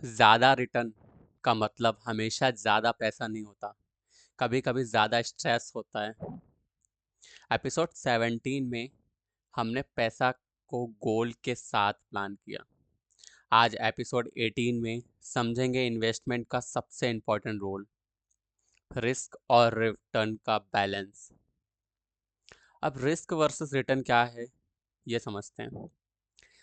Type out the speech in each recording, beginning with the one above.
ज़्यादा रिटर्न का मतलब हमेशा ज़्यादा पैसा नहीं होता, कभी कभी ज़्यादा स्ट्रेस होता है। एपिसोड 17 में हमने पैसा को गोल के साथ प्लान किया। आज एपिसोड 18 में समझेंगे इन्वेस्टमेंट का सबसे इम्पोर्टेंट रोल, रिस्क और रिटर्न का बैलेंस। अब रिस्क वर्सेस रिटर्न क्या है ये समझते हैं।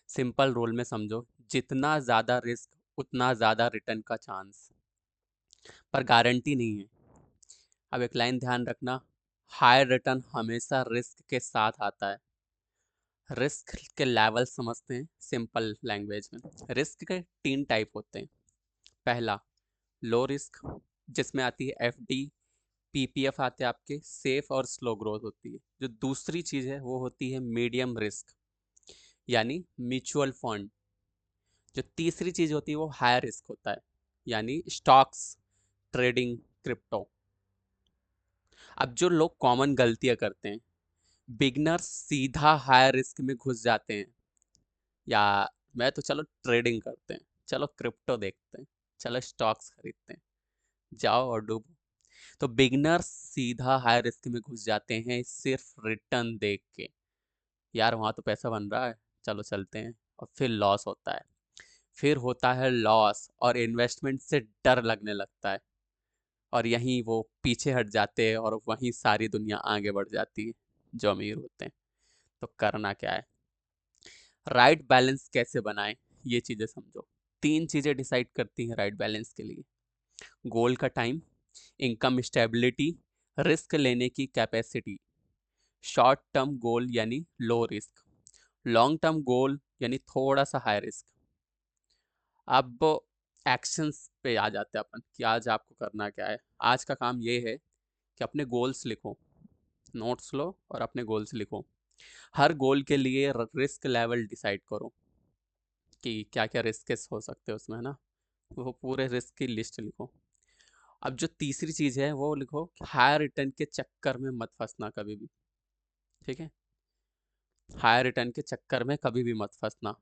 सिंपल रूल में समझो, जितना ज़्यादा रिस्क उतना ज़्यादा रिटर्न का चांस, पर गारंटी नहीं है। अब एक लाइन ध्यान रखना, हाई रिटर्न हमेशा रिस्क के साथ आता है। रिस्क के लेवल समझते हैं सिंपल लैंग्वेज में। रिस्क के 3 टाइप होते हैं। पहला, लो रिस्क, जिसमें आती है एफडी, पीपीएफ आते हैं आपके, सेफ और स्लो ग्रोथ होती है। जो दूसरी चीज़ है वो होती है मीडियम रिस्क, यानी म्यूचुअल फंड। जो तीसरी चीज़ होती है वो हाई रिस्क होता है, यानी स्टॉक्स, ट्रेडिंग, क्रिप्टो। अब जो लोग कॉमन गलतियां करते हैं, बिगनर्स सीधा हाई रिस्क में घुस जाते हैं, या मैं तो चलो ट्रेडिंग करते हैं, चलो क्रिप्टो देखते हैं, चलो स्टॉक्स खरीदते हैं, जाओ और डूबो। तो बिगनर्स सीधा हाई रिस्क में घुस जाते हैं सिर्फ रिटर्न देख के, यार वहाँ तो पैसा बन रहा है, चलो चलते हैं, और फिर लॉस होता है। फिर होता है लॉस और इन्वेस्टमेंट से डर लगने लगता है, और यहीं वो पीछे हट जाते हैं और वहीं सारी दुनिया आगे बढ़ जाती है जो अमीर होते हैं। तो करना क्या है, राइट बैलेंस कैसे बनाएं, ये चीज़ें समझो। 3 चीज़ें डिसाइड करती हैं राइट बैलेंस के लिए: गोल का टाइम, इनकम स्टेबिलिटी, रिस्क लेने की कैपेसिटी। शॉर्ट टर्म गोल यानी low risk, long term goal यानी थोड़ा सा हाई रिस्क। अब एक्शंस पे आ जाते हैं अपन कि आज आपको करना क्या है। आज का काम ये है कि अपने गोल्स लिखो, नोट्स लो और अपने गोल्स लिखो। हर गोल के लिए रिस्क लेवल डिसाइड करो कि क्या क्या रिस्क हो सकते हैं उसमें, है ना। वो पूरे रिस्क की लिस्ट लिखो। अब जो तीसरी चीज़ है वो लिखो, हाई रिटर्न के चक्कर में मत फंसना कभी भी। ठीक है, हाई रिटर्न के चक्कर में कभी भी मत फंसना,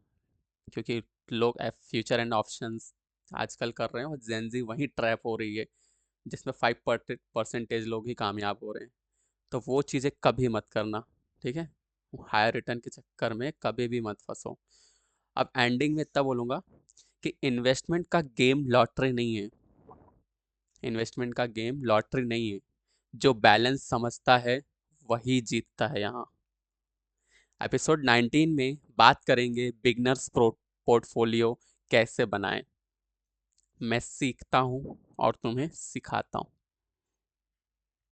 क्योंकि लोग फ्यूचर एंड ऑप्शंस आजकल कर रहे हैं और जेनजी वहीं ट्रैप हो रही है, जिसमें 5% लोग ही कामयाब हो रहे हैं। तो वो चीज़ें कभी मत करना, ठीक है। हाई रिटर्न के चक्कर में कभी भी मत फंसो। अब एंडिंग में इतना बोलूँगा कि इन्वेस्टमेंट का गेम लॉटरी नहीं है। इन्वेस्टमेंट का गेम लॉटरी नहीं है, जो बैलेंस समझता है वही जीतता है यहाँ। एपिसोड 19 में बात करेंगे बिगनर्स पोर्टफोलियो कैसे बनाएं। मैं सीखता हूँ और तुम्हें सिखाता हूँ।